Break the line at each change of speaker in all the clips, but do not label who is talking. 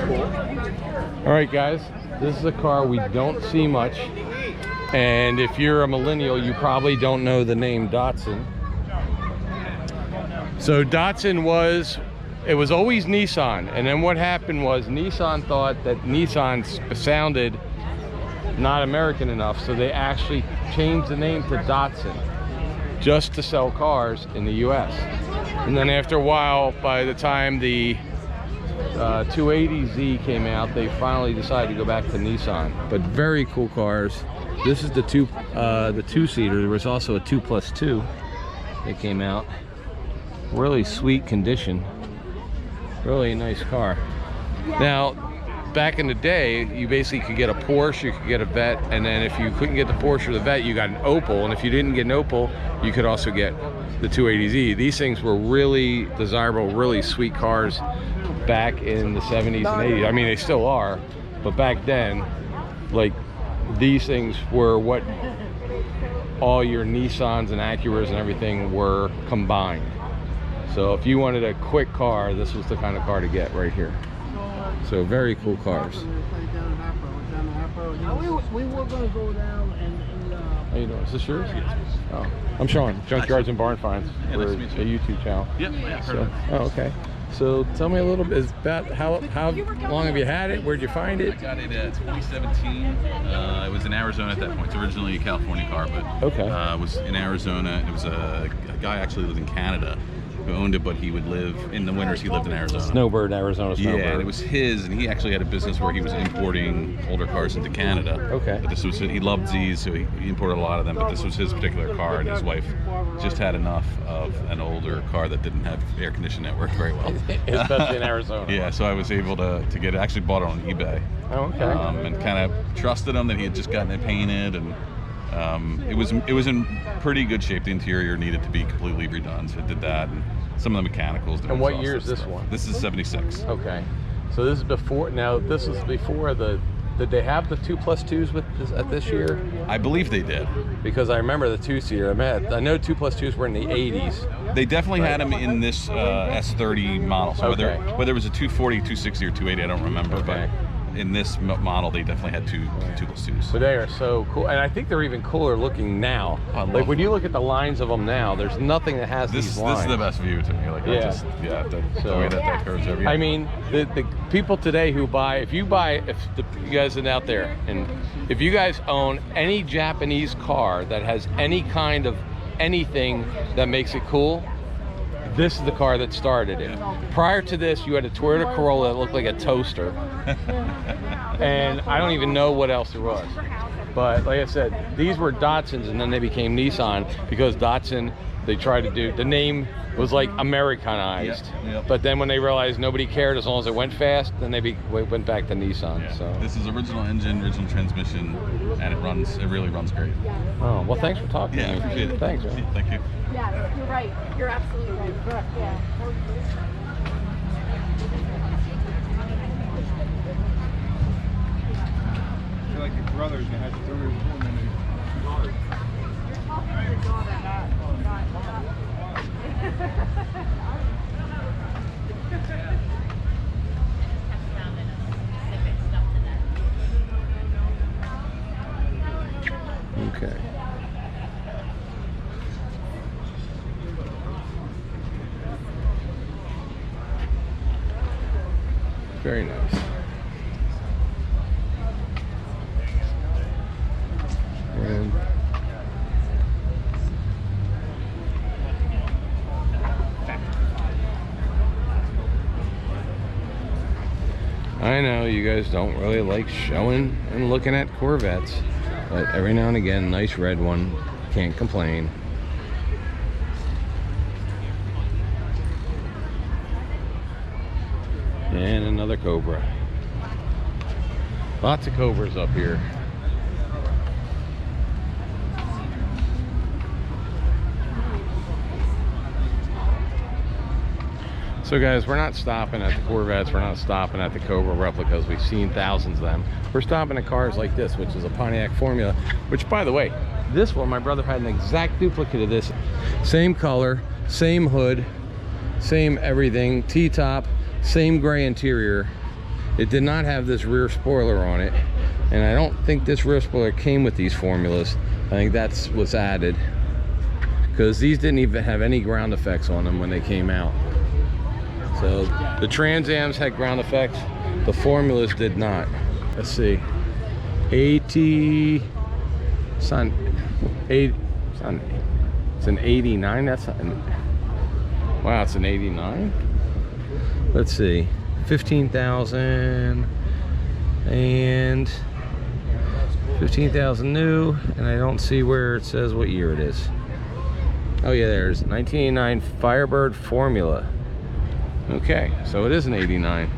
All right, guys, this is a car we don't see much, and if you're a millennial, you probably don't know the name Datsun. So Datsun was always Nissan, and then what happened was Nissan thought that Nissan sounded not American enough, so they actually changed the name to Datsun just to sell cars in the US. And then after a while, by the time the 280Z came out, they finally decided to go back to Nissan. But very cool cars. This is the two-seater. There was also a 2+2 that came out. Really sweet condition. Really nice car. Now, back in the day, you basically could get a Porsche, you could get a Vet, and then if you couldn't get the Porsche or the Vet, you got an Opel, and if you didn't get an Opel, you could also get the 280Z. These things were really desirable, really sweet cars back in the 70s and 80s. I mean, they still are, but back then, like, these things were what all your Nissans and Acuras and everything were combined. So if you wanted a quick car, this was the kind of car to get right here. So very cool cars.
We were going to go down and
how you doing? Is this yours? Oh, I'm Sean, Junkyards and Barn Finds.
Yeah,
We're
nice to meet you.
a YouTube channel.
Yep, yeah, heard
So,
of it.
oh, okay. So tell me a little bit about how long have you had it? Where'd you find it?
I got it at 2017. It was in Arizona at that point. It's originally a California car, but
Okay.
it was in Arizona. It was a guy actually lived in Canada who owned it, but he would live in the winters. He lived in Arizona.
Snowbird, Arizona Snowbird.
Yeah, and it was his, and he actually had a business where he was importing older cars into Canada.
Okay.
But this was, he loved Z's, so he imported a lot of them, but this was his particular car, and his wife just had enough of an older car that didn't have air conditioning that worked very well.
Especially in Arizona.
Yeah, so I was able to get it. I actually bought it on eBay.
Oh, okay.
And kind of trusted him that he had just gotten it painted, and it was in pretty good shape. The interior needed to be completely redone, so it did that, and some of the mechanicals.
And what year is this one?
This is 76.
Okay. So this is before, now this is before the, did they have the 2+2s with this, at this year?
I believe they did.
Because I remember the two-seater. I know 2+2s were in the 80s.
They definitely had them in this S30 model. So
Okay.
whether it was a 240, 260, or 280, I don't remember.
Okay.
But in this model, they definitely had 2+2s.
But they are so cool, and I think they're even cooler looking now.
I love
Like when
them.
you look at the lines of them now, there's nothing that has these lines.
This is the best view to me. Like,
Yeah.
the way that curves over.
I mean, the people today who buy, if you guys are out there, and if you guys own any Japanese car that has any kind of anything that makes it cool, this is the car that started it. Prior to this, you had a Toyota Corolla that looked like a toaster. And I don't even know what else there was. But like I said, these were Datsuns, and then they became Nissan because Datsun, they tried to do, the name was like Americanized.
Yep.
But then when they realized nobody cared as long as it went fast, then they went back to Nissan.
Yeah.
So.
This is original engine, original transmission, and it really runs great.
Oh, well, thanks for talking
Yeah,
to me.
I appreciate it.
Thanks, man.
Yeah, thank you.
Yeah, you're right. You're absolutely right. Yeah.
I feel like your brothers, you had 3 or 4 minutes.
Okay. Very nice. And I know you guys don't really like showing and looking at Corvettes, but every now and again, nice red one, can't complain. And another Cobra. Lots of Cobras up here. So guys, we're not stopping at the Corvettes, we're not stopping at the Cobra replicas. We've seen thousands of them. We're stopping at cars like this, which is a Pontiac Formula, which, by the way, this one, my brother had an exact duplicate of this. Same color, same hood, same everything, T-top, same gray interior. It did not have this rear spoiler on it, and I don't think this rear spoiler came with these formulas. I think that's what's added, because these didn't even have any ground effects on them when they came out. So the Trans Ams had ground effects, the formulas did not. Let's see, 80, it's an 89. That's not, wow, it's an 89. Let's see, 15,000 and 15,000 new, and I don't see where it says what year it is. Oh yeah, there's 1989 Firebird Formula. Okay, so it is an 89,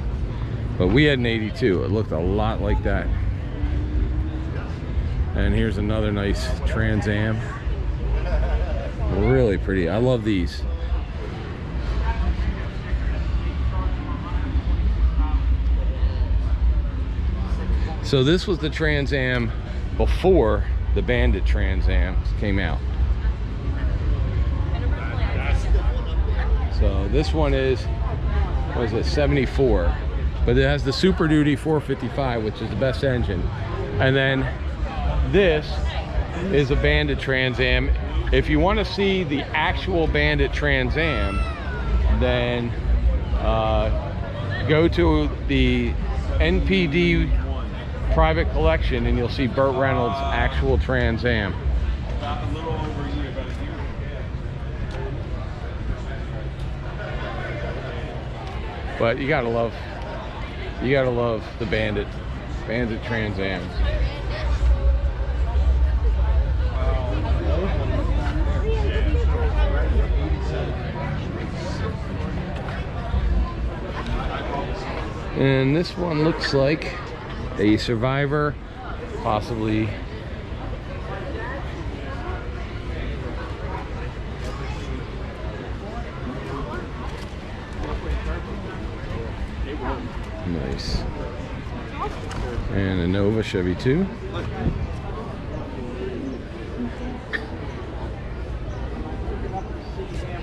but we had an 82. It looked a lot like that. And here's another nice Trans Am. Really pretty. I love these. So this was the Trans Am before the Bandit Trans Am came out. So this one is, what is it, 74, but it has the Super Duty 455, which is the best engine. And then this is a Bandit Trans Am. If you want to see the actual Bandit Trans Am, then go to the NPD private collection and you'll see Burt Reynolds' actual Trans Am.
About a little over a year, about a year.
But you gotta love the Bandit Trans Ams. And this one looks like a Survivor, possibly. Nice. And a Nova Chevy 2.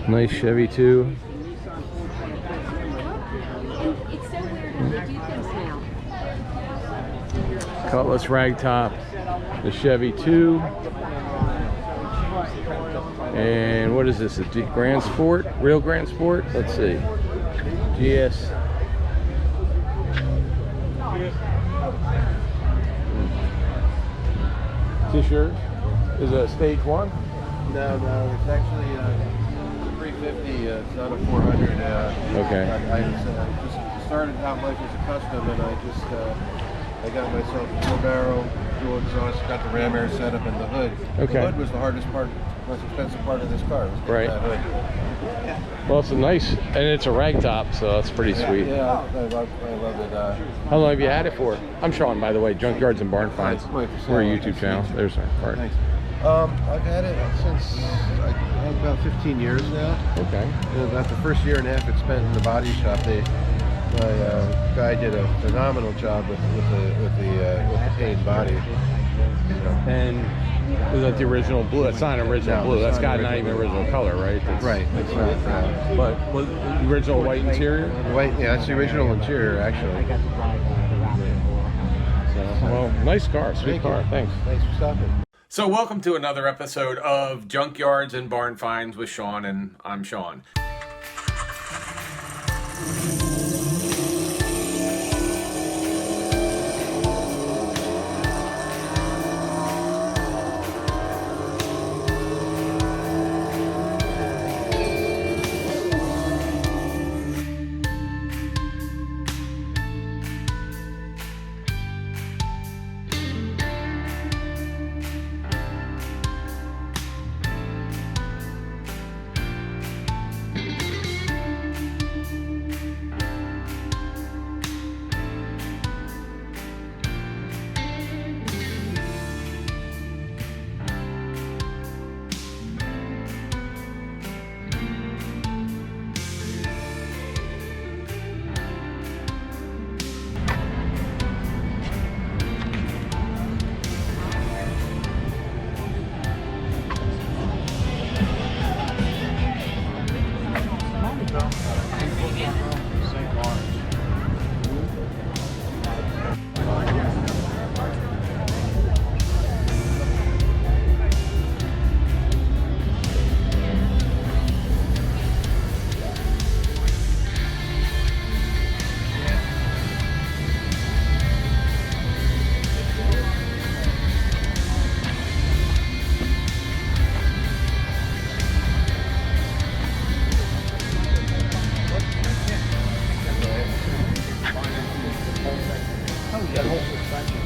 Nice Chevy 2.
It's so weird when they do things now.
Cutlass ragtop, the Chevy 2. And what is this? A Grand Sport? Real Grand Sport? Let's see. GS. T-shirt. Is it a stage 1?
No, it's actually 350. It's not a 400.
Okay.
I just started out life as a custom, and I got myself a 4-barrel dual exhaust, got the ram air setup in the hood.
Okay.
The hood was the hardest part, most expensive part of this car. Was
Right.
that hood.
Well, it's a nice, and it's a ragtop, so that's pretty sweet.
Yeah, I love it.
How long have you had it for? I'm Sean, by the way, Junkyards and Barn Finds.
Mike,
We're a YouTube channel. There's our card.
Thanks. I've had it since about 15 years now.
Okay.
And about the first year and a half it spent in the body shop, my guy did a phenomenal job with the paint body.
And is that the original blue? It's not an original
No,
blue.
it's
That's
not
got not even
original.
original color, right?
Right. It's not.
But was the original white interior?
White. Yeah, that's the original interior actually.
So, well, nice car, sweet car. Thanks.
Thanks for stopping.
So welcome to another episode of Junkyards and Barn Finds with Sean, and I'm Sean.
Thank you.
That whole suspension.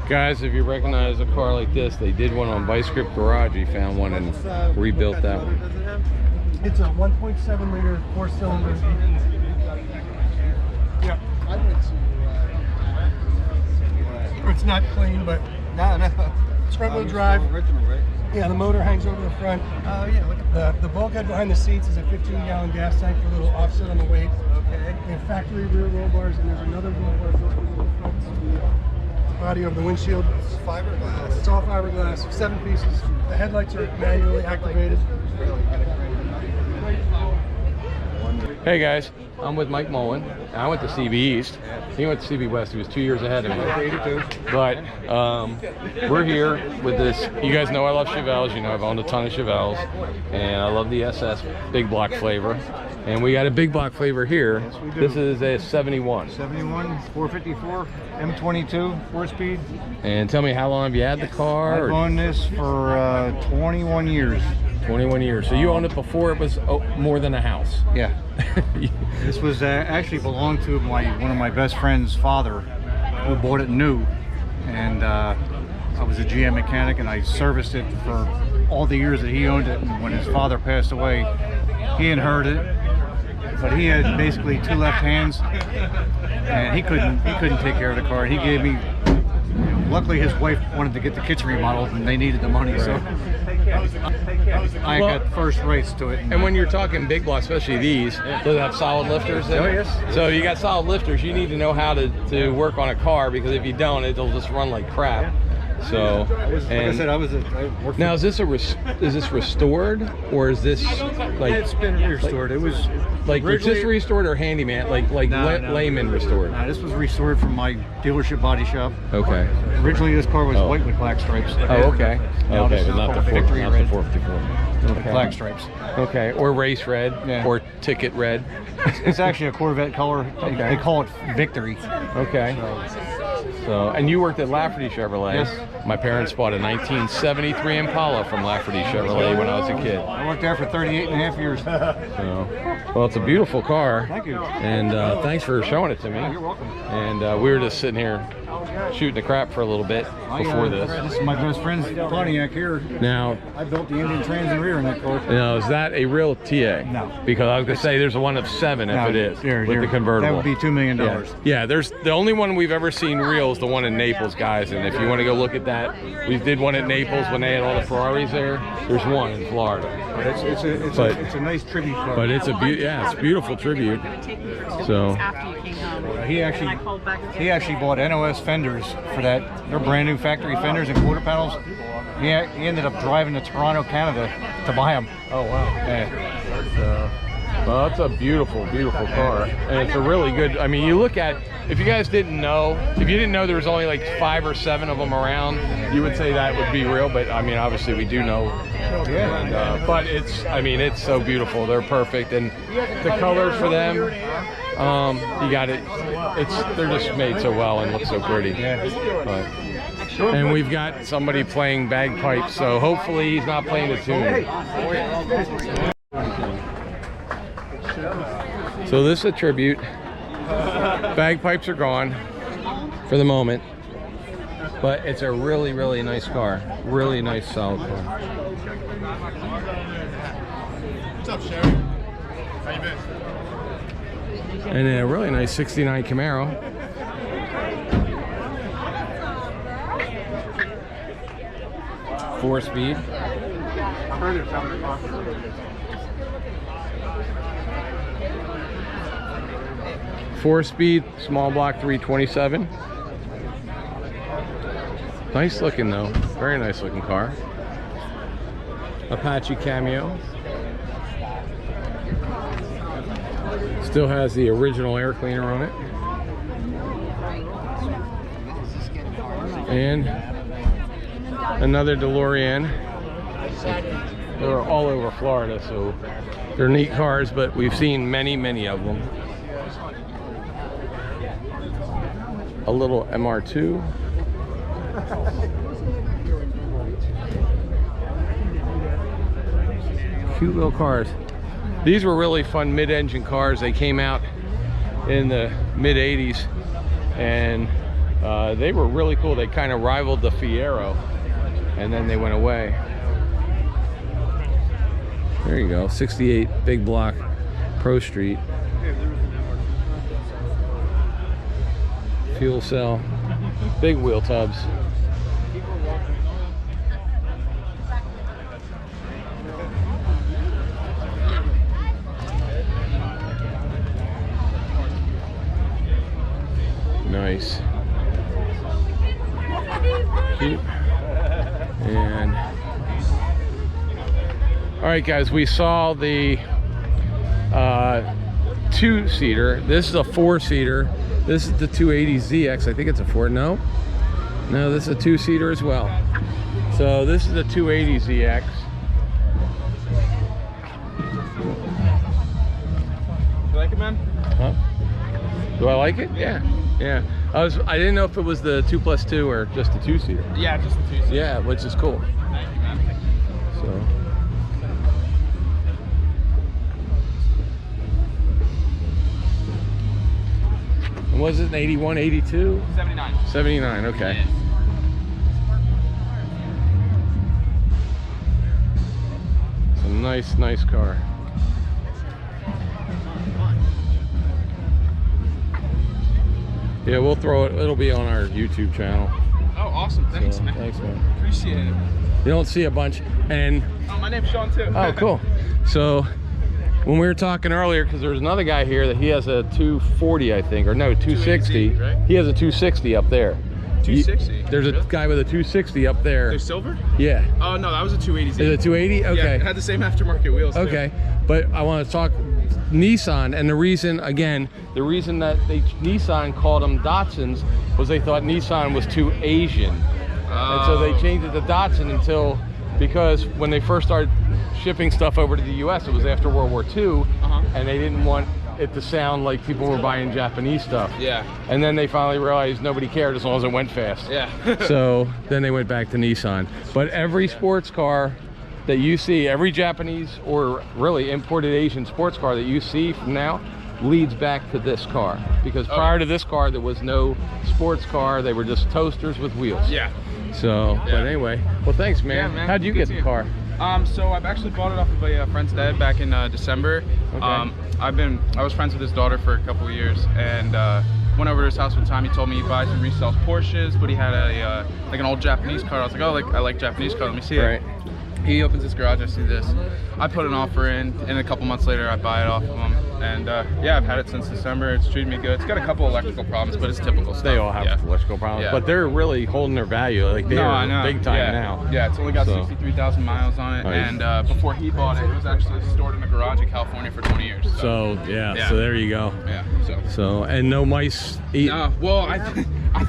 Guys, if you recognize a car like this, they did one on Vice Grip Garage. He found one and rebuilt that one.
It's a 1.7 liter 4-cylinder. Yeah. It's not clean, but
No.
it's front-wheel drive.
Original, right?
Yeah, the motor hangs over the front.
Oh, yeah. Look at
The bulkhead behind the seats is a 15-gallon gas tank for a little offset on the weight.
Okay.
They have factory rear roll bars, and there's another roll bar built into the front body of the windshield.
It's fiberglass.
It's all fiberglass, 7 pieces. The headlights are manually activated.
Hey guys, I'm with Mike Mullen. I went to CB East. He went to CB West. He was 2 years ahead of me.
82.
But we're here with this. You guys know I love Chevelles. You know I've owned a ton of Chevelles, and I love the SS big block flavor. And we got a big block flavor here.
Yes, we do.
This is a 71.
71, 454, M22, 4-speed.
And tell me, how long have you had the car?
I've owned this for 21 years.
21 years. So you owned it before it was more than a house.
Yeah. This was actually belonged to one of my best friend's father, who bought it new, and I was a GM mechanic, and I serviced it for all the years that he owned it. And when his father passed away, he inherited it, but he had basically 2 left hands, and he couldn't take care of the car. He gave me. Luckily, his wife wanted to get the kitchen remodeled, and they needed the money, so I got first rights to it.
And when you're talking big block, especially these, do they have solid lifters in it?
Oh, yes.
So you got solid lifters, you need to know how to work on a car, because if you don't, it'll just run like crap. So,
Like I said, I worked.
now is this is this restored, or is this like
It's been restored. It was
like
originally-
just restored, or handyman, like
No.
layman restored?
This was restored from my dealership body shop.
Okay.
Originally, this car was
Oh.
white with black stripes.
Oh, okay.
Now
Okay,
this
but
is
not the
called
4,
Victory
not the
Red.
454.
With black stripes.
Okay, or race red,
Yeah.
or ticket red.
It's actually a Corvette color. They call it Victory.
Okay. So, and you worked at Lafferty Chevrolet.
Yes.
My parents bought a 1973 Impala from Lafferty Chevrolet when I was a kid.
I worked there for 38 and a half years.
So, well, it's a beautiful car.
Thank you.
And thanks for showing it to me.
You're welcome.
And we were just sitting here shooting the crap for a little bit before this.
This is my best friend's Pontiac here.
Now,
I built the Indian trans and rear in that car.
is that a real TA?
No.
Because I was gonna say there's a one of 7 if
No,
it is
here,
with the convertible.
That would be $2 million.
Yeah, there's the only one we've ever seen real is the one in Naples, guys. And if you want to go look at that, we did one at Naples when they had all the Ferraris there. There's one in Florida.
But it's a nice tribute car.
But it's it's a beautiful tribute. So
He actually bought NOS fenders for that. They're brand new factory fenders and quarter panels. He ended up driving to Toronto, Canada to buy them.
oh wow.
Yeah.
Well, it's a beautiful, beautiful car, and it's a really good. I mean, you look at. If you guys didn't know, if you didn't know there was only like 5 or 7 of them around, you would say that would be real. But I mean, obviously we do know. And, but it's, I mean, it's so beautiful. They're perfect, and the colors for them, you got it. They're just made so well and look so pretty. But, and we've got somebody playing bagpipes, so hopefully he's not playing a tune. So this is a tribute. Bagpipes are gone for the moment, but it's a really, really nice car. Really nice, solid car.
What's up, Sherry? How you been?
And a really nice 69 Camaro. Four-speed. Four-speed, small block 327. Nice looking though, very nice looking car. Apache Cameo. Still has the original air cleaner on it. And another DeLorean. They're all over Florida, so they're neat cars, but we've seen many, many of them. A little MR2. Cute little cars. These were really fun mid-engine cars. They came out in the mid-80s, and they were really cool. They kind of rivaled the Fiero, and then they went away. There you go, 68 big block Pro Street. Fuel cell, big wheel tubs. Nice. Cute. And all right, guys, we saw the two-seater. This is a four-seater. This is the 280ZX. I think it's a four. No, this is a two-seater as well. So this is the 280ZX.
You like it, man?
Huh? Do I like it? Yeah. Yeah. I didn't know if it was the 2+2 or just a two-seater.
Yeah, just the two-seater.
Yeah, which is cool.
Thank you, man.
So. And was it an 81, 82?
79.
79, okay.
Yeah.
It's a nice car. Yeah, we'll throw it. It'll be on our YouTube channel.
Oh, awesome. Thanks,
So,
man.
thanks, man.
Appreciate it.
You don't see a bunch. And
Oh, my name's Sean, too.
oh, cool. So when we were talking earlier, because there's another guy here that he has a 240, I think, or no, 260.
280Z, right?
He has a 260 up there.
260?
There's a
Really?
guy with a 260 up there.
They're silver?
Yeah.
Oh, no, that was a 280Z.
Is it 280? Okay.
Yeah, it had the same aftermarket wheels, too.
Okay, but I want to talk Nissan, and the reason that Nissan called them Datsuns was they thought Nissan was too Asian, and so they changed it to Datsun because when they first started shipping stuff over to the U.S., it was after World War II, and they didn't want it to sound like people were buying Japanese stuff.
Yeah.
And then they finally realized nobody cared as long as it went fast.
Yeah.
So then they went back to Nissan. But every sports car that you see, every Japanese or really imported Asian sports car that you see from now leads back to this car, because prior to this car there was no sports car. They were just toasters with wheels.
Yeah.
So but anyway, well, thanks, man.
Yeah, man.
How'd you
Good
get
to
the
you.
car?
So I've actually bought it off of a friend's dad back in December.
Okay.
I was friends with his daughter for a couple of years, and went over to his house one time. He told me he buys and resells Porsches, but he had a like an old Japanese car. I was like, oh, I like Japanese car. Let me see it.
Right.
He opens his garage, I see this. I put an offer in, and a couple months later I buy it off of him. And yeah, I've had it since December. It's treated me good. It's got a couple electrical problems, but it's typical stuff.
They all have electrical problems, but they're really holding their value. Like they're big time now.
Yeah, it's only got 63,000 miles on it.
Nice.
And before he bought it, it was actually stored in a garage in California for 20 years.
So so there you go.
Yeah.
So and no mice eat.
No, well, I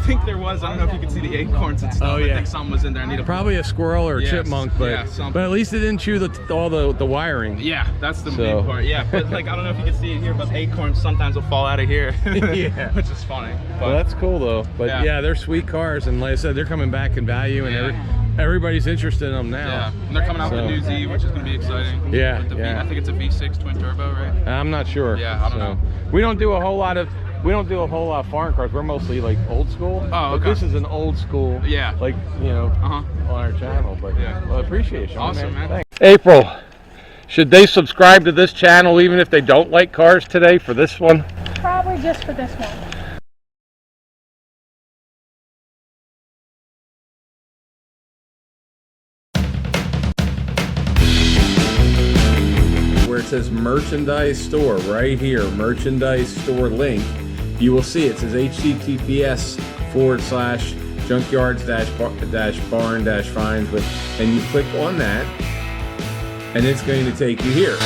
think there was. I don't know if you can see the acorns and stuff.
Oh, yeah.
I think something was in there. I need
Probably a squirrel or a chipmunk, but
something.
at least it didn't chew all the wiring.
Yeah, that's the main part. Yeah, but like I don't know if you can see it here, but acorns sometimes will fall out of here.
Yeah,
which is funny. But
well, that's cool though. But yeah, they're sweet cars, and like I said, they're coming back in value, and everybody's interested in them now.
Yeah, and they're coming out with a new Z, which is going to be exciting.
Yeah,
I think it's a V6 twin turbo, right?
I'm not sure.
Yeah, I don't know.
We don't do a whole lot of we don't do a whole lot of foreign cars. We're mostly like old school.
Oh, okay.
But this is an old school.
Yeah.
Like, you know,
Uh-huh.
on our channel. But
Yeah.
well, I appreciate it, Sean.
Awesome, man.
Thanks. April, should they subscribe to this channel even if they don't like cars today for this one?
Probably just for this one.
Where it says merchandise store right here, merchandise store link, you will see it says https:/junkyards-barn-finds, and you click on that and it's going to take you here.